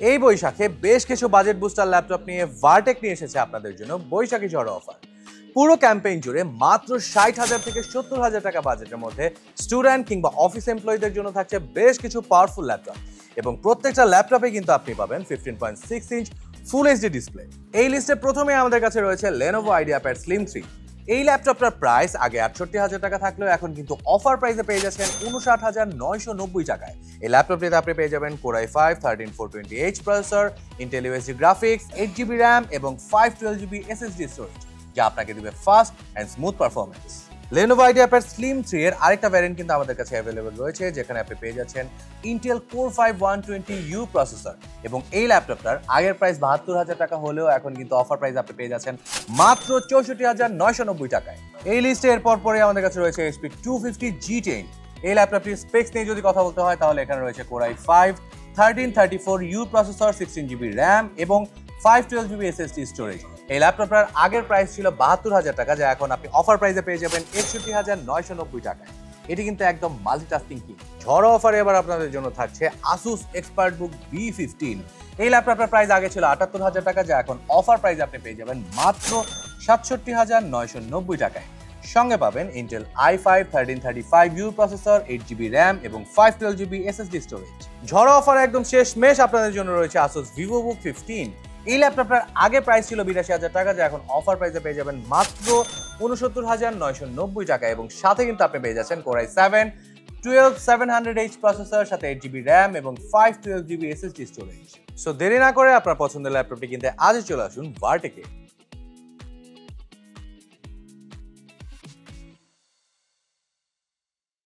এই বৈশাখে বেশ কিছু বাজেট বুস্টার ল্যাপটপ নিয়ে ভার্টেক নিয়ে এসেছে আপনাদের জন্য বৈশাখী ঝড় অফার। পুরো ক্যাম্পেইন জুড়ে মাত্র 60,000 থেকে 70,000 টাকা বাজেটের মধ্যে স্টুডেন্ট কিংবা অফিস এমপ্লয়ীদের জন্য থাকছে বেশ কিছু পাওয়ারফুল ল্যাপটপ, এবং প্রত্যেকটা ল্যাপটপে কিন্তু আপনি পাবেন 15.6 ইঞ্চ ফুল এইচডি ডিসপ্লে। এই লিস্টে প্রথমে আমাদের কাছে রয়েছে Lenovo IdeaPad Slim 3। এই ল্যাপটপটার প্রাইস আগে 68,000 টাকা থাকলেও এখন কিন্তু অফার প্রাইসে পেয়ে যাচ্ছেন 59,990 টাকায়। এই ল্যাপটপটিতে আপনি পেয়ে যাবেন Core i5 13420H processor, Intel USD graphics, 8GB RAM এবং 512GB SSD স্টোরেজ, যা আপনাকে দিবে fast and smooth performance. Lenovo IdeaPad Slim 3 এর আরেকটা ভ্যারিয়েন্ট কিন্তু আমাদের কাছে অ্যাভেলেবল রয়েছে, যেখানে আপনি পেয়ে যাচ্ছেন Intel Core i5 120U processor, এবং এই ল্যাপটপটার আগের প্রাইস 72,000 টাকা হলেও এখন কিন্তু অফার প্রাইস আপনি পেয়ে যাচ্ছেন মাত্র 64,990 টাকায়। এই লিস্টে এরপর পরে আমাদের কাছে রয়েছে HP 250 G10। এই ল্যাপটপটির স্পেক্স নিয়ে যদি কথা বলতে হয় তাহলে এখানে রয়েছে Core i5 1334U processor, 16GB RAM এবং 512GB SSD স্টোরেজ। এই ল্যাপটপটার আগের প্রাইস ছিল 72,000 টাকা, যা এখন আপনি অফার প্রাইসে পেয়ে যাবেন 61,990 টাকায়। এটি কিন্তু একদম মাল্টিটাস্কিং কিং। ঝড় অফারে এবার আপনাদের জন্য থাকছে Asus ExpertBook B15। এই ল্যাপটপটার প্রাইস আগে ছিল 78,000 টাকা, যা এখন অফার প্রাইসে আপনি পেয়ে যাবেন মাত্র 67,990 টাকায়। সঙ্গে পাবেন Intel i5 1335U processor, 8GB RAM এবং 512GB SSD স্টোরেজ। ঝড় অফার একদম শেষ মেশ আপনাদের জন্য রয়েছে Asus VivoBook 15। এই ল্যাপটপটার আগে প্রাইস ছিল 82,000 টাকা, যা এখন অফার প্রাইসে পেয়ে যাবেন মাত্র 69,990 টাকা, এবং সাথে কিন্তু আপনি পেয়ে যাচ্ছেন Core i7 12700H প্রসেসর, সাথে 8GB RAM এবং 512GB SSD স্টোরেজ। সো দেরি না করে আপনার পছন্দের ল্যাপটপটি কিনতে আজই চলে আসুন ভার্টেকে।